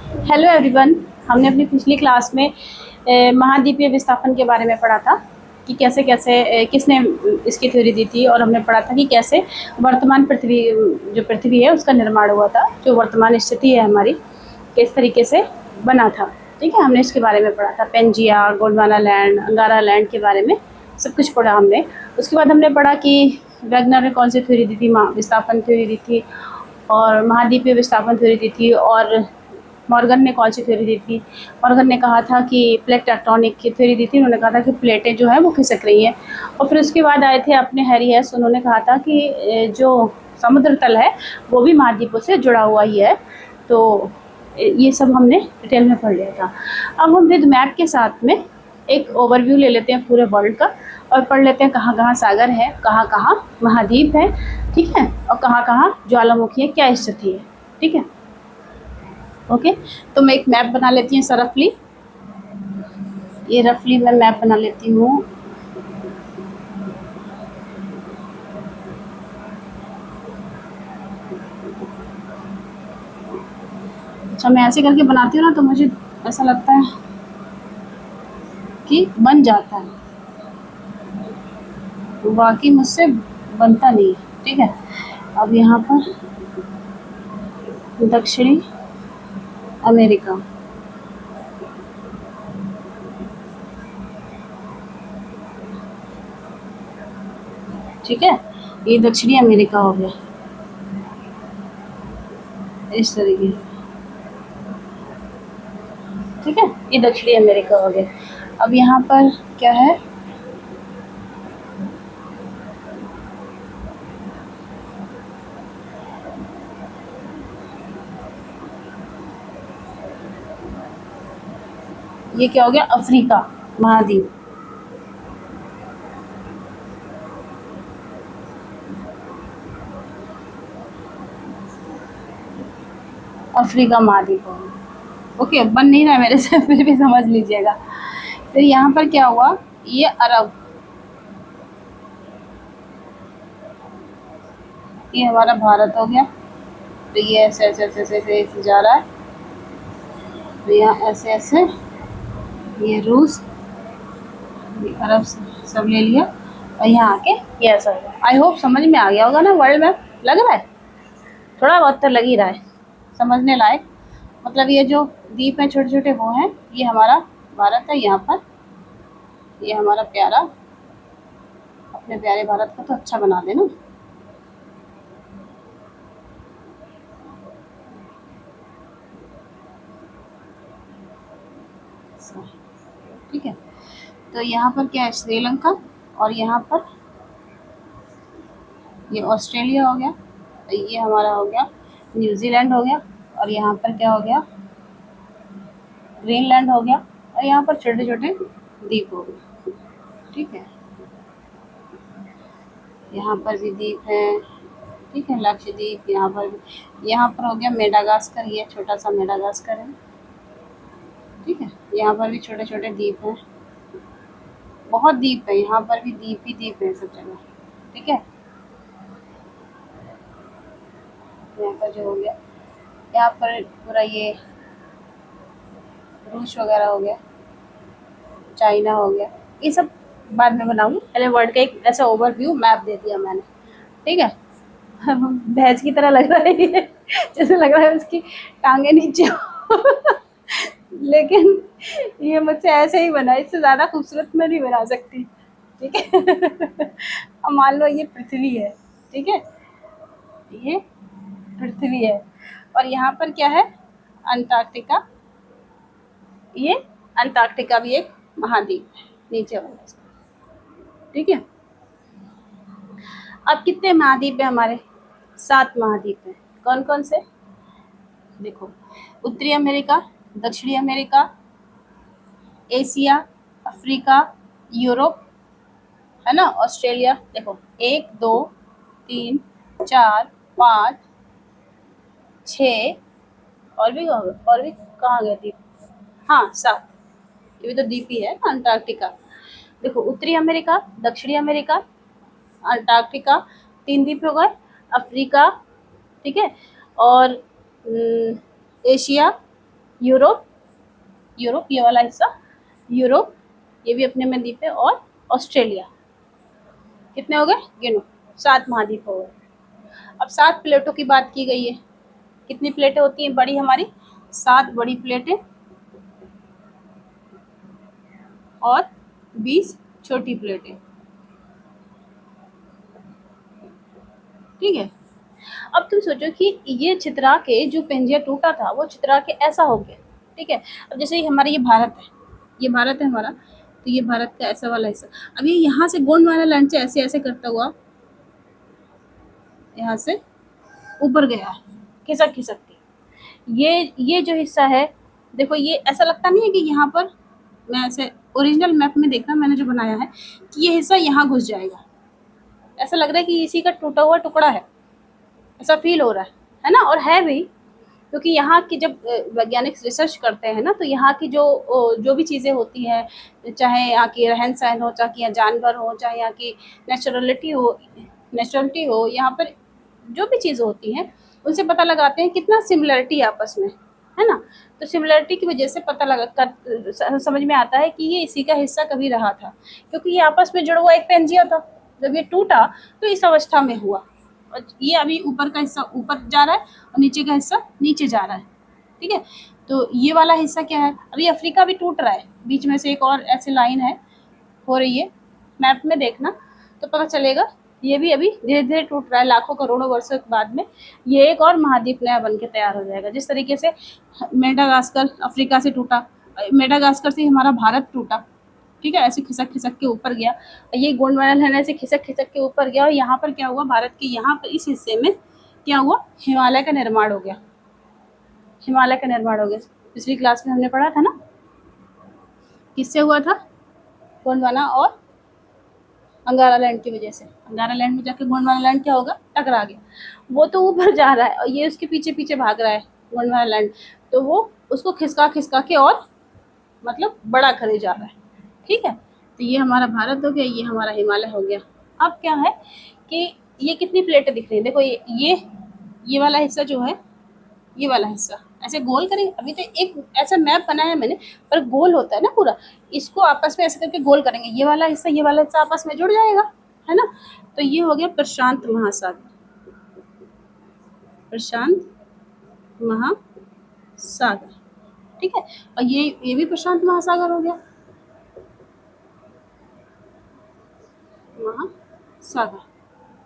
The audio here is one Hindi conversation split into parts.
Hello everyone. हमने अपनी पिछली क्लास में महाद्वीपीय विस्थापन के बारे में पढ़ा था कि कैसे कैसे किसने इसकी थ्योरी दी थी, और हमने पढ़ा था कि कैसे वर्तमान पृथ्वी जो पृथ्वी है उसका निर्माण हुआ था, जो वर्तमान स्थिति है हमारी किस तरीके से बना था। ठीक है, हमने इसके बारे में पढ़ा था, Pangaea, Gondwana land, Angara land के बारे में सब कुछ पढ़ा हमने। उसके बाद हमने पढ़ा कि वैगनर ने कौन सी थ्योरी दी थी, विस्थापन थ्योरी दी थी, और महाद्वीपीय विस्थापन थ्योरी दी थी, और मॉर्गन ने कौन सी थ्योरी दी थी। मॉर्गन ने कहा था कि प्लेट टेक्टोनिक की थ्योरी दी थी। उन्होंने कहा था कि प्लेटें जो है वो खिसक रही हैं। और फिर उसके बाद आए थे अपने हैरी हेस, उन्होंने कहा था कि जो समुद्र तल है वो भी महाद्वीपों से जुड़ा हुआ ही है। तो ये सब हमने डिटेल में पढ़ लिया था। अब हम विद मैप के साथ में एक ओवरव्यू ले लेते हैं पूरे वर्ल्ड का, और पढ़ लेते हैं कहाँ कहाँ सागर है, कहाँ कहाँ महाद्वीप है, ठीक है, और कहाँ कहाँ ज्वालामुखी है, क्या स्थिति है। ठीक है, ओके। तो मैं एक मैप बना लेती हूँ सर रफली। ये रफली मैं मैप बना लेती हूँ। अच्छा, मैं ऐसे करके बनाती हूँ ना तो मुझे ऐसा लगता है कि बन जाता है, बाकी मुझसे बनता नहीं है। ठीक है, अब यहाँ पर दक्षिणी अमेरिका, ठीक है, ये दक्षिणी अमेरिका हो गया इस तरीके से। ठीक है, ये दक्षिणी अमेरिका हो गया। अब यहाँ पर क्या है, ये क्या हो गया, अफ्रीका महाद्वीप। अफ्रीका महाद्वीप हो गया। ओके, बन नहीं रहा है मेरे से, फिर भी समझ लीजिएगा। फिर यहाँ पर क्या हुआ, ये अरब, ये हमारा भारत हो गया। तो ये ऐसे ऐसे ऐसे ऐसे ऐसे ऐसे जा रहा है, तो यहाँ ऐसे ऐसे, ये रूस, ये अरब सब ले लिया, और यहाँ आके ये ऐसा हो गया। आई होप समझ में आ गया होगा ना वर्ल्ड मैप, लग रहा है थोड़ा बहुत तो लग ही रहा है समझने लायक। मतलब ये जो द्वीप हैं छोटे छोटे वो हैं, ये हमारा भारत है। यहाँ पर ये हमारा प्यारा, अपने प्यारे भारत को तो अच्छा बना देना। ठीक है, तो यहाँ पर क्या है, श्रीलंका, और यहाँ पर ये ऑस्ट्रेलिया हो गया, ये हमारा हो गया न्यूजीलैंड हो गया, और यहाँ पर क्या हो गया, ग्रीनलैंड हो गया, और यहाँ पर छोटे छोटे द्वीप हो गए। ठीक है, यहाँ पर भी द्वीप है। ठीक है, लक्षद्वीप, यहाँ पर भी, यहाँ पर हो गया मेडागास्कर, ये छोटा सा मेडागास्कर है। ठीक है, यहाँ पर भी छोटे छोटे द्वीप हैं, बहुत द्वीप है, यहाँ पर भी द्वीप ही द्वीप है सब जगह। ठीक है, यहाँ पर जो हो गया, यहाँ पर पूरा ये रूस वगैरह हो गया, चाइना हो गया, ये सब बाद में बनाऊंगी। पहले वर्ल्ड का एक ऐसा ओवरव्यू मैप दे दिया मैंने। ठीक है, भैंस की तरह लग रहा है ये, जैसे लग रहा है उसकी टांगे नीचे हो। लेकिन ये मुझसे ऐसे ही बना, इससे ज़्यादा खूबसूरत मैं नहीं बना सकती। ठीक है। अब मान लो ये पृथ्वी है, ठीक है, ये पृथ्वी है, और यहाँ पर क्या है, अंटार्कटिका। ये अंटार्कटिका भी एक महाद्वीप है नीचे वाला। ठीक है, अब कितने महाद्वीप है हमारे, 7 महाद्वीप हैं। कौन कौन से, देखो, उत्तरी अमेरिका, दक्षिणी अमेरिका, एशिया, अफ्रीका, यूरोप, है ना, ऑस्ट्रेलिया। देखो 1 2 3 4 5 6, और भी और भी कहाँ गए द्वीप, हाँ 7। ये भी तो द्वीप ही है ना, अंटार्कटिका। देखो उत्तरी अमेरिका, दक्षिणी अमेरिका, अंटार्कटिका, 3 द्वीप हो गए। अफ्रीका, ठीक है, और एशिया, यूरोप, यूरोप ये वाला हिस्सा यूरोप, ये भी अपने में द्वीप है, और ऑस्ट्रेलिया। कितने हो गए, गिनो, 7 महाद्वीप हो गए। अब 7 प्लेटों की बात की गई है। कितनी प्लेटें होती हैं बड़ी हमारी, 7 बड़ी प्लेटें और 20 छोटी प्लेटें। ठीक है। अब तुम सोचो कि ये छितरा के जो पेंजिया टूटा था वो छितरा के ऐसा हो गया। ठीक है। अब जैसे हमारा ये भारत है, ये भारत है हमारा, तो ये भारत का ऐसा वाला हिस्सा, अब ये यहाँ से गोंडवाना लैंड से ऐसे ऐसे करता हुआ यहाँ से ऊपर गया है, खिसक खिसक के। ये जो हिस्सा है, देखो ये ऐसा लगता नहीं है कि यहाँ पर, मैं ऐसे ओरिजिनल मैप में देखना मैंने जो बनाया है कि ये हिस्सा यहाँ घुस जाएगा, ऐसा लग रहा है कि इसी का टूटा हुआ टुकड़ा है, ऐसा फील हो रहा है ना। और है भी, क्योंकि यहाँ की जब वैज्ञानिक रिसर्च करते हैं ना, तो यहाँ की जो भी चीज़ें होती हैं, चाहे यहाँ की रहन सहन हो, चाहे यहाँ जानवर हो, चाहे यहाँ की नेचुरलिटी हो, यहाँ पर जो भी चीज़ें होती हैं उनसे पता लगाते हैं कितना सिमिलरिटी है आपस में, है ना। तो सिमिलरिटी की वजह से पता लगा कर समझ में आता है कि ये इसी का हिस्सा कभी रहा था, क्योंकि ये आपस में जुड़ा हुआ एक पेंजिया था। जब ये टूटा तो इस अवस्था में हुआ, और ये अभी ऊपर का हिस्सा ऊपर जा रहा है और नीचे का हिस्सा नीचे जा रहा है। ठीक है। तो ये वाला हिस्सा क्या है, अभी अफ्रीका भी टूट रहा है, बीच में से एक और ऐसी लाइन है हो रही है, मैप में देखना तो पता चलेगा। ये भी अभी धीरे धीरे टूट रहा है, लाखों करोड़ों वर्षों के बाद में ये एक और महाद्वीप नया बन के तैयार हो जाएगा। जिस तरीके से मेडागास्कर अफ्रीका से टूटा, मेडागास्कर से हमारा भारत टूटा। ठीक है, ऐसे खिसक खिसक के ऊपर गया, ये गोंडवाना लैंड ऐसे खिसक खिसक के ऊपर गया, और यहाँ पर क्या हुआ, भारत के यहाँ पर इस हिस्से में क्या हुआ, हिमालय का निर्माण हो गया। हिमालय का निर्माण हो गया, पिछली क्लास में हमने पढ़ा था ना, किससे हुआ था, गोंडवाना और अंगारा लैंड की वजह से। अंगारा लैंड में जाके गोंडवाना लैंड क्या होगा, टकरा गया। वो तो ऊपर जा रहा है और ये उसके पीछे पीछे भाग रहा है गोंडवाना लैंड, तो वो उसको खिसका खिसका के और मतलब बड़ा करे जा रहा है। ठीक है। तो ये हमारा भारत हो गया, ये हमारा हिमालय हो गया। अब क्या है कि ये कितनी प्लेटें दिख रही है, देखो ये वाला हिस्सा जो है, ये वाला हिस्सा ऐसे गोल करेंगे, अभी तो एक ऐसा मैप बनाया है मैंने, पर गोल होता है ना पूरा, इसको आपस में ऐसे करके गोल करेंगे, ये वाला हिस्सा आपस में जुड़ जाएगा, है ना। तो ये हो गया प्रशांत महासागर, प्रशांत महासागर। ठीक है। और ये भी प्रशांत महासागर हो गया, महासागर।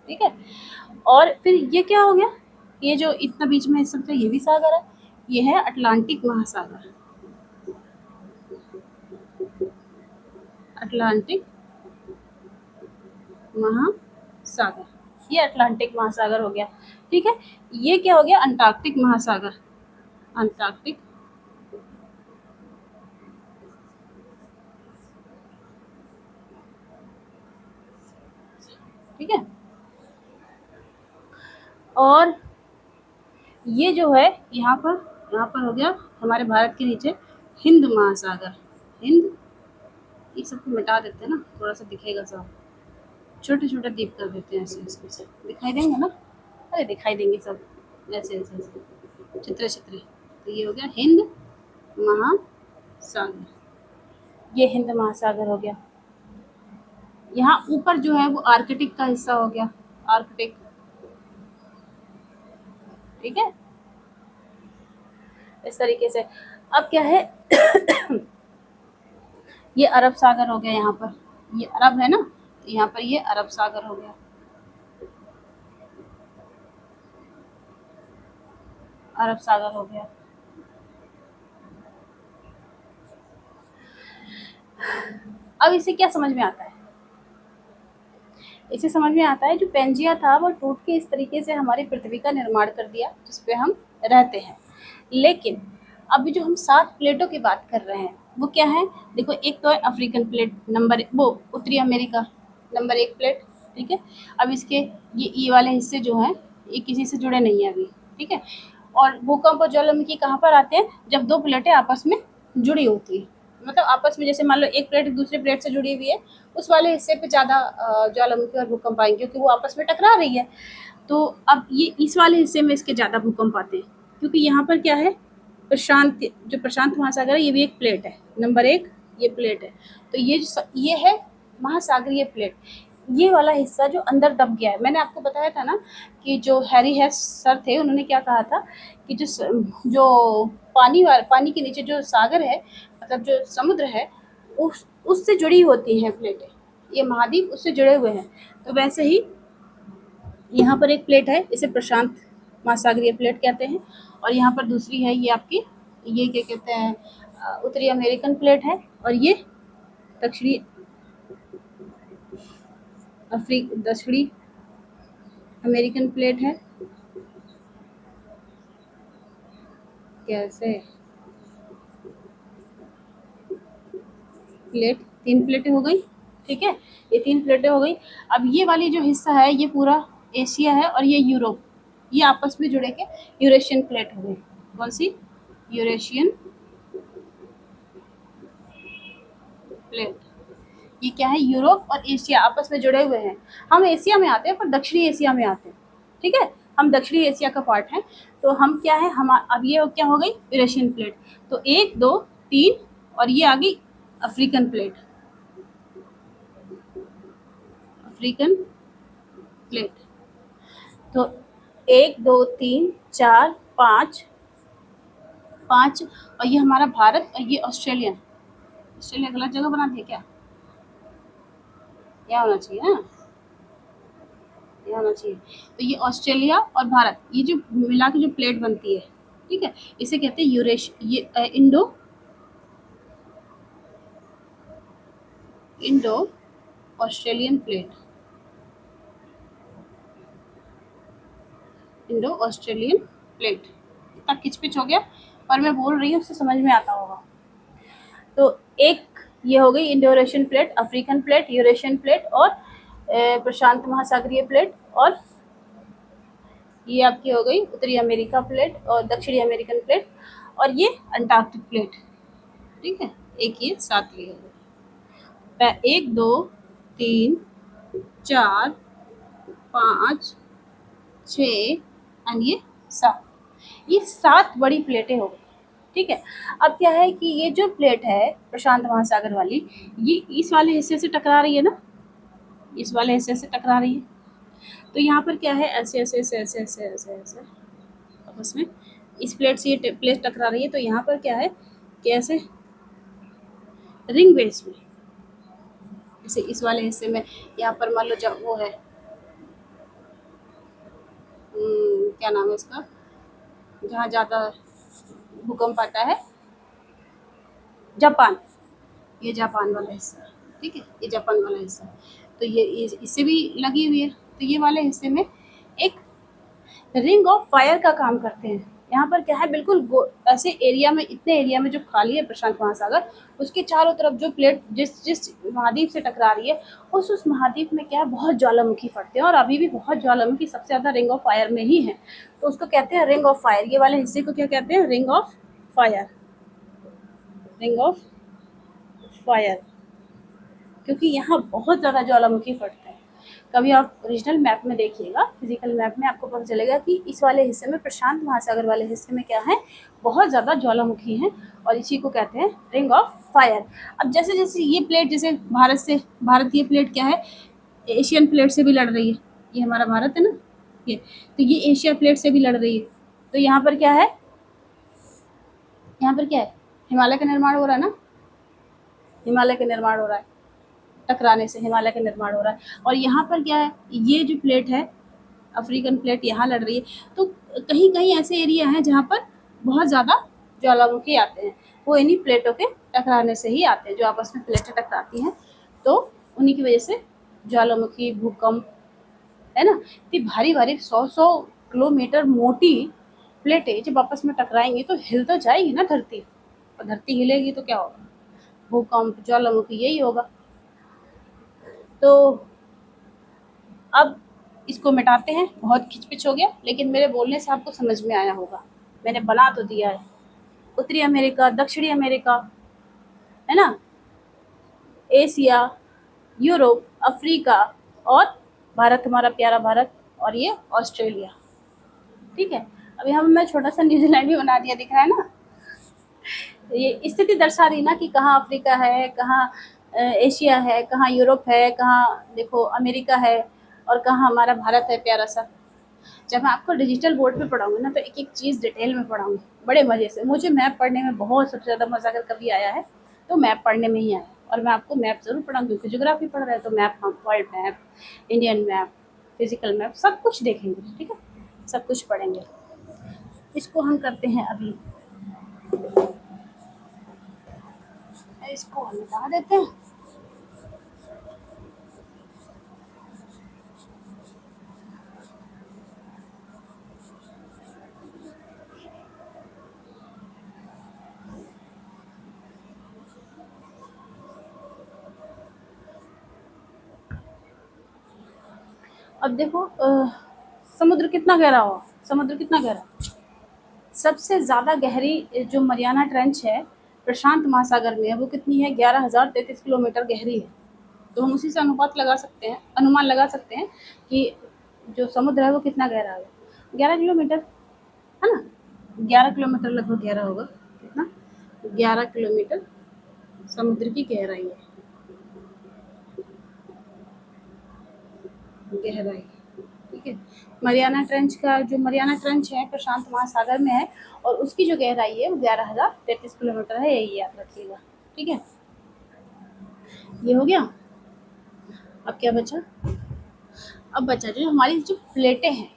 ठीक है। और फिर ये क्या हो गया, ये जो इतना बीच में हिस्सा था ये भी सागर है, ये है अटलांटिक महासागर, अटलांटिक महासागर, ये अटलांटिक महासागर हो गया। ठीक है। ये क्या हो गया, अंटार्कटिक महासागर, अंटार्कटिक। ठीक है। और ये जो है यहाँ पर हो गया हमारे भारत के नीचे हिंद महासागर, हिंद, ये सबको मिटा देते हैं ना, थोड़ा सा दिखेगा सब, छोटे छोटे द्वीप कर देते हैं, ऐसे ऐसे ऐसे दिखाई देंगे ना, अरे दिखाई देंगे सब ऐसे ऐसे ऐसे चित्रे चित्रे। तो ये हो गया हिंद महासागर, ये हिंद महासागर हो गया। यहाँ ऊपर जो है वो आर्कटिक का हिस्सा हो गया, आर्कटिक। ठीक है, इस तरीके से। अब क्या है ये अरब सागर हो गया, यहाँ पर ये अरब है ना, तो यहाँ पर ये अरब सागर हो गया, अरब सागर हो गया। अब इसे क्या समझ में आता है, इसे समझ में आता है जो पेंजिया था वो टूट के इस तरीके से हमारी पृथ्वी का निर्माण कर दिया जिसपे हम रहते हैं। लेकिन अभी जो हम 7 प्लेटों की बात कर रहे हैं वो क्या है, देखो एक तो है अफ्रीकन प्लेट, नंबर वो उत्तरी अमेरिका, नंबर 1 प्लेट। ठीक है। अब इसके ये वाले हिस्से जो हैं ये किसी से जुड़े नहीं है अभी। ठीक है। और भूकंप और ज्वालामुखी कहाँ पर आते हैं, जब 2 प्लेटें आपस में जुड़ी होती है, मतलब आपस में जैसे मान लो एक प्लेट दूसरे प्लेट से जुड़ी हुई है, उस वाले हिस्से पे ज़्यादा ज्वालामुखी और भूकंप आएंगे क्योंकि वो आपस में टकरा रही है। तो अब ये इस वाले हिस्से में इसके ज़्यादा भूकंप आते हैं क्योंकि यहाँ पर क्या है, जो प्रशांत महासागर है, ये भी एक प्लेट है, नंबर 1 ये प्लेट है। तो ये है महासागरीय प्लेट। ये वाला हिस्सा जो अंदर दब गया है, मैंने आपको बताया था ना कि जो हैरी हेस सर थे, उन्होंने क्या कहा था कि जो पानी के नीचे जो सागर है, मतलब जो समुद्र है, उससे जुड़ी होती हैं प्लेटें, ये महाद्वीप उससे जुड़े हुए हैं। तो वैसे ही यहाँ पर एक प्लेट है, इसे प्रशांत महासागरीय प्लेट कहते हैं। और यहाँ पर दूसरी है, ये आपकी, ये क्या कहते हैं, उत्तरी अमेरिकन प्लेट है। और ये दक्षिणी दक्षिणी अमेरिकन प्लेट है। कैसे प्लेट, 3 प्लेटें हो गई, ठीक है, ये 3 प्लेटें हो गई। अब ये वाली जो हिस्सा है, ये पूरा एशिया है और ये यूरोप, ये आपस में जुड़े के यूरेशियन प्लेट हो गई। कौन सी? Eurasian plate. ये क्या है? यूरोप और एशिया आपस में जुड़े हुए हैं। हम एशिया में आते हैं, पर दक्षिणी एशिया में आते हैं, ठीक है, हम दक्षिणी एशिया का पार्ट है। तो हम क्या है, हम अब ये क्या हो गई? Eurasian plate. तो 1 2 3 और ये आ गई अफ्रीकन प्लेट, अफ्रीकन प्लेट। तो 1 2 3 4 5 5, और ये हमारा भारत, और ये ऑस्ट्रेलिया गलत जगह बना दिया क्या? क्या होना चाहिए ना, ये होना चाहिए। तो ये ऑस्ट्रेलिया और भारत, ये जो मिला के जो प्लेट बनती है, ठीक है, इसे कहते हैं Indo Australian plate, Indo Australian plate. इतना किचपिच हो गया, पर मैं बोल रही हूँ, उससे समझ में आता होगा। तो एक ये हो गई Indo Eurasian plate, African plate, Eurasian plate और प्रशांत महासागरीय प्लेट। और ये आपकी हो गई उत्तरी अमेरिका प्लेट और दक्षिणी अमेरिकन प्लेट, और ये अंटार्कटिक प्लेट, ठीक है। एक ये 7वीं हो गई। 1 2 3 4 5 6 एंड ये 7, ये 7 बड़ी प्लेटें हो गई, ठीक है। अब क्या है कि ये जो प्लेट है प्रशांत महासागर वाली, ये इस वाले हिस्से से टकरा रही है ना, इस वाले हिस्से से टकरा रही है। तो यहाँ पर क्या है, ऐसे ऐसे ऐसे ऐसे ऐसे ऐसे ऐसे आपस में इस प्लेट से ये प्लेट टकरा रही है। तो यहाँ पर क्या है कि ऐसे रिंग बेस में, जैसे इस वाले हिस्से में यहाँ पर मान लो जब वो है, क्या नाम है इसका, जहाँ ज़्यादा भूकंप आता है, जापान, ये जापान वाला हिस्सा, ठीक है, ये जापान वाला हिस्सा। तो ये इससे भी लगी हुई है। तो ये वाले हिस्से में एक रिंग ऑफ फायर का काम करते हैं। यहाँ पर क्या है, बिल्कुल ऐसे एरिया में, इतने एरिया में जो खाली है प्रशांत महासागर, उसके चारों तरफ जो प्लेट जिस जिस महाद्वीप से टकरा रही है, उस महाद्वीप में क्या है, बहुत ज्वालामुखी फटते हैं, और अभी भी बहुत ज्वालामुखी सबसे ज़्यादा रिंग ऑफ फायर में ही है। तो उसको कहते हैं रिंग ऑफ फायर। ये वाले हिस्से को क्या कहते हैं? Ring of fire, ring of fire, क्योंकि यहाँ बहुत ज़्यादा ज्वालामुखी फटते हैं। कभी आप ओरिजिनल मैप में देखिएगा, फिजिकल मैप में आपको पता चलेगा कि इस वाले हिस्से में, प्रशांत महासागर वाले हिस्से में क्या है, बहुत ज़्यादा ज्वालामुखी हैं, और इसी को कहते हैं रिंग ऑफ फायर। अब जैसे जैसे ये प्लेट, जैसे भारत ये प्लेट क्या है, एशियन प्लेट से भी लड़ रही है, ये हमारा भारत है ना, ये, तो ये एशिया प्लेट से भी लड़ रही है। तो यहाँ पर क्या है, यहाँ पर क्या है, हिमालय का निर्माण हो रहा है ना, हिमालय का निर्माण हो रहा है, टकराने से हिमालय का निर्माण हो रहा है। और यहाँ पर क्या है, ये जो प्लेट है अफ्रीकन प्लेट यहाँ लड़ रही है। तो कहीं कहीं ऐसे एरिया हैं जहाँ पर बहुत ज़्यादा ज्वालामुखी आते हैं, वो इन्हीं प्लेटों के टकराने से ही आते हैं, जो आपस में प्लेटें टकराती हैं, तो उन्हीं की वजह से ज्वालामुखी, भूकंप, है ना। इतनी भारी भारी 100 किलोमीटर मोटी प्लेटें जब आपस में टकराएंगी तो हिल तो जाएगी ना धरती, और धरती हिलेगी तो क्या होगा, भूकंप, ज्वालामुखी, यही होगा। तो अब इसको मिटाते हैं, बहुत खिचपिच हो गया, लेकिन मेरे बोलने से आपको समझ में आया होगा, मैंने बना तो दिया है। उत्तरी अमेरिका, दक्षिणी अमेरिका, है ना, एशिया, यूरोप, अफ्रीका, और भारत, हमारा प्यारा भारत, और ये ऑस्ट्रेलिया, ठीक है। अब यहाँ मैं छोटा सा न्यूजीलैंड भी बना दिया, दिख रहा है ना, ये स्थिति दर्शा रही ना कि कहाँ अफ्रीका है, कहाँ एशिया है, कहाँ यूरोप है, कहाँ देखो अमेरिका है और कहाँ हमारा भारत है प्यारा सा। जब मैं आपको डिजिटल बोर्ड पे पढ़ाऊंगी ना तो एक एक चीज़ डिटेल में पढ़ाऊंगी बड़े मज़े से। मुझे मैप पढ़ने में बहुत सबसे ज़्यादा मज़ा अगर कभी आया है तो मैप पढ़ने में ही आया। और मैं आपको मैप ज़रूर पढ़ाऊंगी क्योंकि ज्योग्राफी पढ़ रहे हैं तो मैप, हम world map, Indian map, physical map सब कुछ देखेंगे, ठीक है, सब कुछ पढ़ेंगे। इसको हम करते हैं अभी, इसको हम हटा देते हैं। अब देखो समुद्र कितना गहरा हो, समुद्र कितना गहरा, सबसे ज़्यादा गहरी जो मरियाना ट्रेंच है प्रशांत महासागर में है, वो कितनी है, 11,033 किलोमीटर गहरी है। तो हम उसी से अनुपात लगा सकते हैं, अनुमान लगा सकते हैं कि जो समुद्र है वो कितना गहरा है। 11 किलोमीटर है ना, 11 किलोमीटर लगभग गहरा होगा। कितना, 11 किलोमीटर समुद्र की गहराई है, गहराई, ठीक है। मरियाना ट्रेंच का जो मरियाना ट्रेंच है प्रशांत महासागर में है और उसकी जो गहराई है वो 11,033 किलोमीटर है, यही याद रखिएगा, ठीक है। ये हो गया। अब क्या बचा, अब बचा जो हमारी जो प्लेटें हैं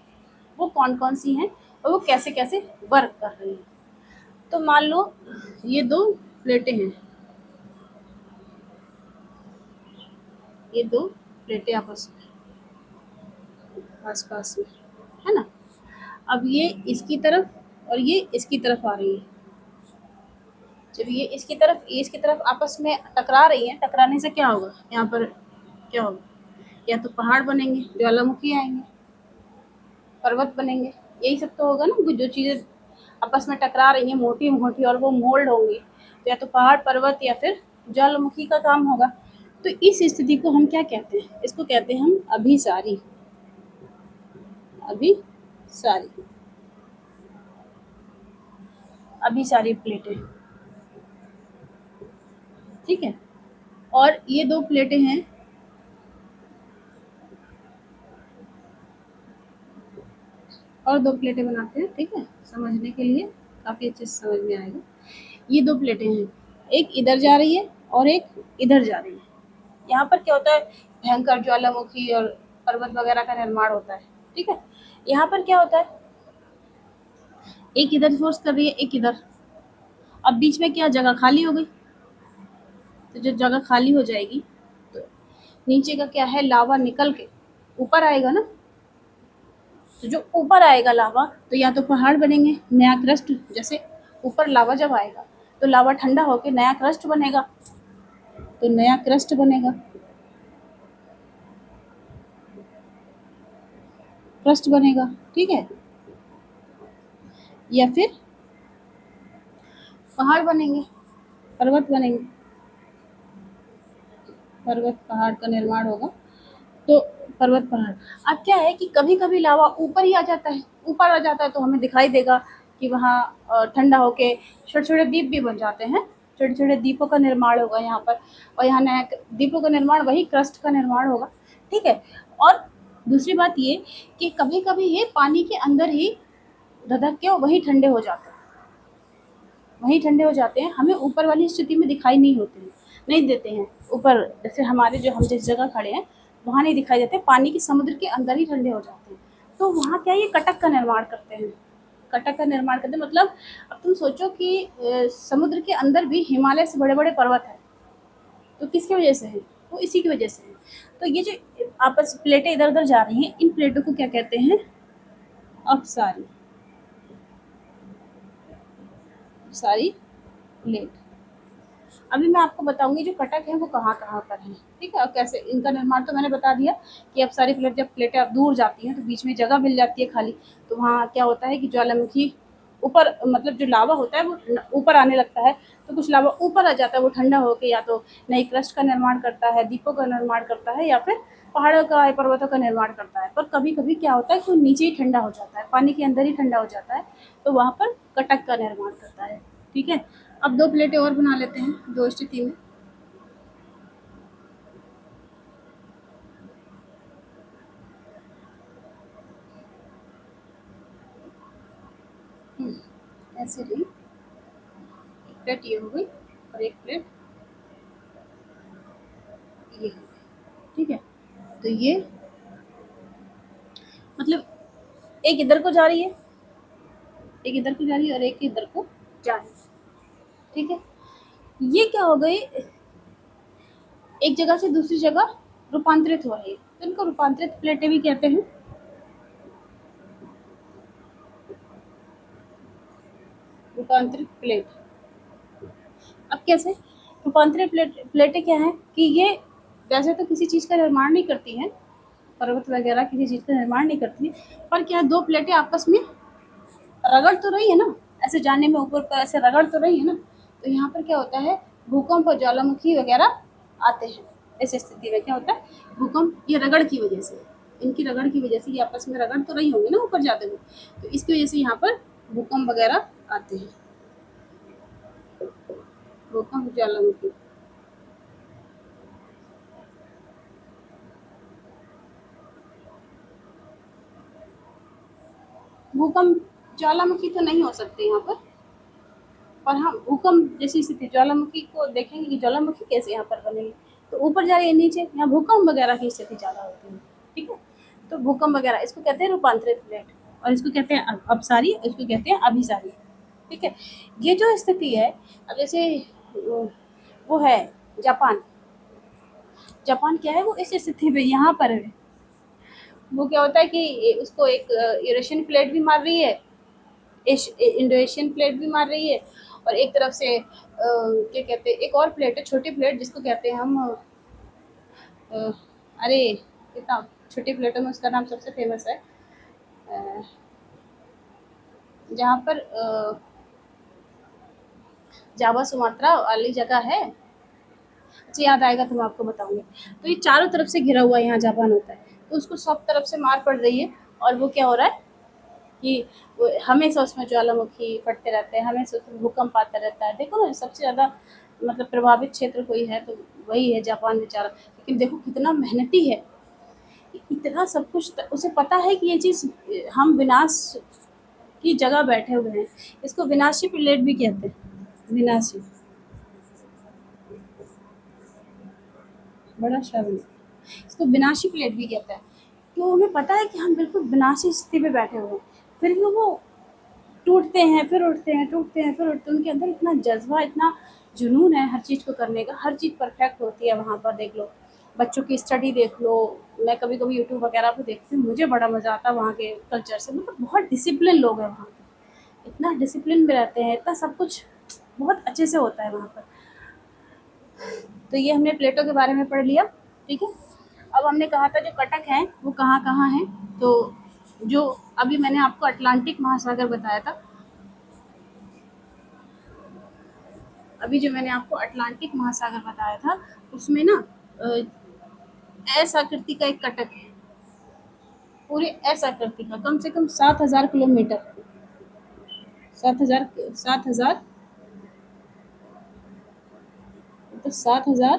वो कौन कौन सी हैं और वो कैसे कैसे वर्क कर रही हैं। तो मान लो ये दो प्लेटें हैं, ये दो प्लेटें आपस में आस पास में, है ना। अब ये इसकी तरफ और ये इसकी तरफ आ रही है। जब ये इसकी तरफ, ये इसकी तरफ आपस में टकरा रही है, टकराने से क्या होगा, यहाँ पर क्या होगा, या तो पहाड़ बनेंगे, ज्वालामुखी आएंगे, पर्वत बनेंगे, यही सब तो होगा ना। जो चीज़ें आपस में टकरा रही हैं मोटी मोटी और वो मोल्ड होंगी, तो या तो पहाड़, पर्वत या फिर ज्वालामुखी का काम होगा। तो इस स्थिति को हम क्या कहते हैं, इसको कहते हैं हम अभिसारी, अभिसारी, अभिसारी प्लेटें, ठीक है। और ये दो प्लेटें हैं, और दो प्लेटें बनाते हैं, ठीक है, समझने के लिए काफ़ी अच्छे से समझ में आएगा। ये दो प्लेटें हैं, एक इधर जा रही है और एक इधर जा रही है। यहाँ पर क्या होता है, भयंकर ज्वालामुखी और पर्वत वगैरह का निर्माण होता है, ठीक है। यहाँ पर क्या होता है, एक इधर फोर्स कर रही है, एक इधर। अब बीच में क्या जगह खाली हो गई, तो जब जगह खाली हो जाएगी तो नीचे का क्या है, लावा निकल के ऊपर आएगा ना। तो जो ऊपर आएगा लावा, तो या तो पहाड़ बनेंगे, नया क्रस्ट, जैसे ऊपर लावा जब आएगा तो लावा ठंडा होकर नया क्रस्ट बनेगा, तो नया क्रस्ट बनेगा, क्रस्ट बनेगा, ठीक है। या फिर पहाड़ बनेंगे, पर्वत बनेंगे, पर्वत पहाड़ का निर्माण होगा, तो पर्वत पहाड़। अब क्या है कि कभी कभी लावा ऊपर ही आ जाता है, ऊपर आ जाता है तो हमें दिखाई देगा कि वहाँ ठंडा होके छोटे छोटे द्वीप भी बन जाते हैं, छोटे छोटे द्वीपों का निर्माण होगा यहाँ पर। और यहाँ नया द्वीपों का निर्माण, वही क्रस्ट का निर्माण होगा, ठीक है। और दूसरी बात ये कि कभी कभी ये पानी के अंदर ही धधक के वही ठंडे हो जाते हैं, वहीं ठंडे हो जाते हैं, हमें ऊपर वाली स्थिति में दिखाई नहीं होते हैं, नहीं देते हैं ऊपर। जैसे हमारे जो हम जिस जगह खड़े हैं वहाँ नहीं दिखाई देते, पानी के समुद्र के अंदर ही ठंडे हो जाते हैं। तो वहाँ क्या, ये कटक का निर्माण करते हैं, कटक का निर्माण करते हैं। मतलब अब तुम सोचो कि समुद्र के अंदर भी हिमालय से बड़े बड़े पर्वत हैं, तो किसकी वजह से है, वो इसी की वजह से है। तो ये जो आपस प्लेटें इधर उधर जा रही हैं, इन प्लेटों को क्या कहते हैं, अपसारी, सारी प्लेट। अभी मैं आपको बताऊंगी जो कटक है वो कहाँ कहाँ पर है, ठीक है, और कैसे इनका निर्माण। तो मैंने बता दिया कि अब सारी प्लेट, जब प्लेटें अब दूर जाती हैं तो बीच में जगह मिल जाती है खाली, तो वहाँ क्या होता है कि ज्वालामुखी ऊपर, मतलब जो लावा होता है वो ऊपर आने लगता है, तो कुछ लावा ऊपर आ जाता है, वो ठंडा होकर या तो नई क्रस्ट का निर्माण करता है, द्वीपों का निर्माण करता है, या फिर पहाड़ों का, पर्वतों का निर्माण करता है। पर कभी कभी क्या होता है कि वो नीचे ही ठंडा हो जाता है, पानी के अंदर ही ठंडा हो जाता है, तो वहाँ पर कटक का निर्माण करता है, ठीक है। अब 2 प्लेटें और बना लेते हैं 2 स्थिति में। ऐसे नहीं, एक प्लेट ये हो गई और एक प्लेट ये हो गई, ठीक है। तो ये मतलब एक इधर को जा रही है, एक इधर को जा रही है और एक इधर को जा रही है, ठीक है। ये क्या हो गई, एक जगह से दूसरी जगह रूपांतरित हो रही है, तो इनको रूपांतरित प्लेटें भी कहते हैं। रूपांतरित प्लेट, अब कैसे रूपांतरित प्लेटें क्या है कि ये वैसे तो किसी चीज़ का निर्माण नहीं करती हैं, पर्वत वगैरह किसी चीज़ का निर्माण नहीं करती है, पर क्या है 2 प्लेटें आपस में रगड़ तो रही है ना, ऐसे जाने में ऊपर का ऐसे रगड़ तो रही है ना, तो यहाँ पर क्या होता है भूकंप और ज्वालामुखी वगैरह आते हैं। ऐसी स्थिति में क्या होता है भूकंप, ये रगड़ की वजह से, इनकी रगड़ की वजह से ये आपस में रगड़ तो रही होंगी ना ऊपर जाते हुए, तो इसकी वजह से यहाँ पर भूकंप वगैरह आते हैं। भूकंप ज्वालामुखी, भूकंप ज्वालामुखी तो नहीं हो सकते यहाँ पर हाँ भूकंप जैसी स्थिति, ज्वालामुखी को देखेंगे कि ज्वालामुखी कैसे यहाँ पर बनेगी, तो ऊपर जा रही है नीचे, यहाँ भूकंप वगैरह की स्थिति ज़्यादा होती है, ठीक है। तो भूकंप वगैरह इसको कहते हैं रूपांतरित प्लेट, और इसको कहते हैं अपसारी, इसको कहते हैं अभिसारी, ठीक है। ये जो स्थिति है, अब जैसे वो है जापान, जापान क्या है वो इस स्थिति में यहाँ पर है, वो क्या होता है कि उसको एक यूरेशियन प्लेट भी मार रही है, इंडो एशियन प्लेट भी मार रही है, और एक तरफ से क्या कहते हैं एक और प्लेट है छोटी प्लेट जिसको कहते हैं हम अरे कितना छोटी प्लेटों में उसका नाम सबसे फेमस है, जहाँ पर जावा सुमात्रा वाली जगह है, अच्छा याद आएगा तो मैं आपको बताऊंगी। तो ये चारों तरफ से घिरा हुआ यहाँ जापान होता है, तो उसको सब तरफ से मार पड़ रही है, और वो क्या हो रहा है कि हमेशा उसमें ज्वालामुखी फटते रहते हैं, हमेशा उसमें भूकंप आता रहता है। देखो ना सबसे ज़्यादा मतलब प्रभावित क्षेत्र कोई है तो वही है जापान बेचारा, लेकिन देखो कितना मेहनती है, इतना सब कुछ उसे पता है कि ये चीज़ हम विनाश की जगह बैठे हुए हैं, इसको विनाशी प्लेट भी कहते हैं, विनाशी, बड़ा शब्द, इसको विनाशी प्लेट भी कहता है। तो उन्हें पता है कि हम बिल्कुल विनाशी स्थिति में बैठे हुए हैं, फिर भी वो टूटते हैं फिर उठते हैं, टूटते हैं फिर उठते हैं, उनके अंदर इतना जज्बा, इतना जुनून है हर चीज़ को करने का, हर चीज़ परफेक्ट होती है वहाँ पर। देख लो बच्चों की स्टडी देख लो, मैं कभी कभी यूट्यूब वगैरह पे देखती हूँ, मुझे बड़ा मज़ा आता है वहाँ के कल्चर से, मतलब बहुत डिसिप्लिन लोग हैं वहाँ के, इतना डिसिप्लिन में रहते हैं, इतना सब कुछ बहुत अच्छे से होता है वहाँ पर। तो ये हमने प्लेटों के बारे में पढ़ लिया, ठीक है। अब हमने कहा था जो कटक हैं वो कहाँ कहाँ हैं, तो जो अभी मैंने आपको अटलांटिक महासागर बताया था, अभी जो मैंने आपको अटलांटिक महासागर बताया था उसमें ना एस आकृति का एक कटक है, पूरे एस आकृति का, कम से कम 7,000 किलोमीटर, 7,000 तो 7,000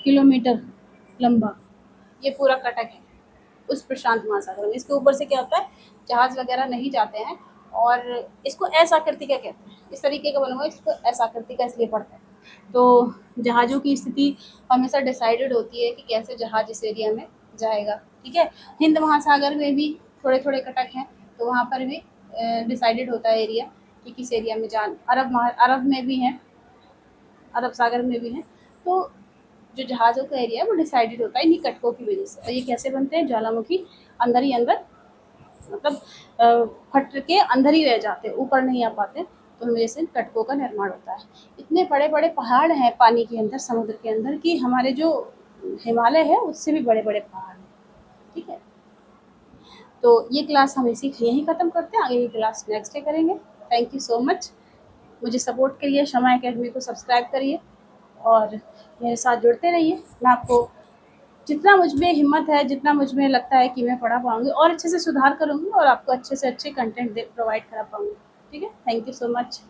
किलोमीटर लंबा ये पूरा कटक है उस प्रशांत महासागर में। इसके ऊपर से क्या होता है जहाज वगैरह नहीं जाते हैं, और इसको एस आकृति का कहते हैं, इस तरीके का बना हुआ है, इसको एस आकृति का इसलिए पड़ता है। तो जहाज़ों की स्थिति हमेशा डिसाइडेड होती है कि कैसे जहाज इस एरिया में जाएगा, ठीक है। हिंद महासागर में भी थोड़े थोड़े कटक हैं, तो वहाँ पर भी डिसाइडेड होता है एरिया कि किस एरिया में जान, अरब में भी हैं, अरब सागर में भी हैं, तो जो जहाज़ों का एरिया है वो डिसाइडेड होता है इन्हीं कटकों की वजह से। और ये कैसे बनते हैं ज्वालामुखी अंदर ही अंदर, मतलब फट के अंदर ही रह जाते हैं, ऊपर नहीं आ पाते, तो वजह से कटकों का निर्माण होता है। इतने बड़े बड़े पहाड़ हैं पानी के अंदर, समुद्र के अंदर, कि हमारे जो हिमालय है उससे भी बड़े बड़े पहाड़ हैं, ठीक है। तो ये क्लास हम इसी यहीं ख़त्म करते हैं, आगे की क्लास नेक्स्ट डे करेंगे। थैंक यू सो मच, मुझे सपोर्ट करिए, शमा एकेडमी को सब्सक्राइब करिए और मेरे साथ जुड़ते रहिए। मैं आपको जितना मुझ में हिम्मत है, जितना मुझ में लगता है कि मैं पढ़ा पाऊँगी और अच्छे से सुधार करूँगी और आपको अच्छे से अच्छे कंटेंट प्रोवाइड करा पाऊँगी, ठीक है। Thank you so much.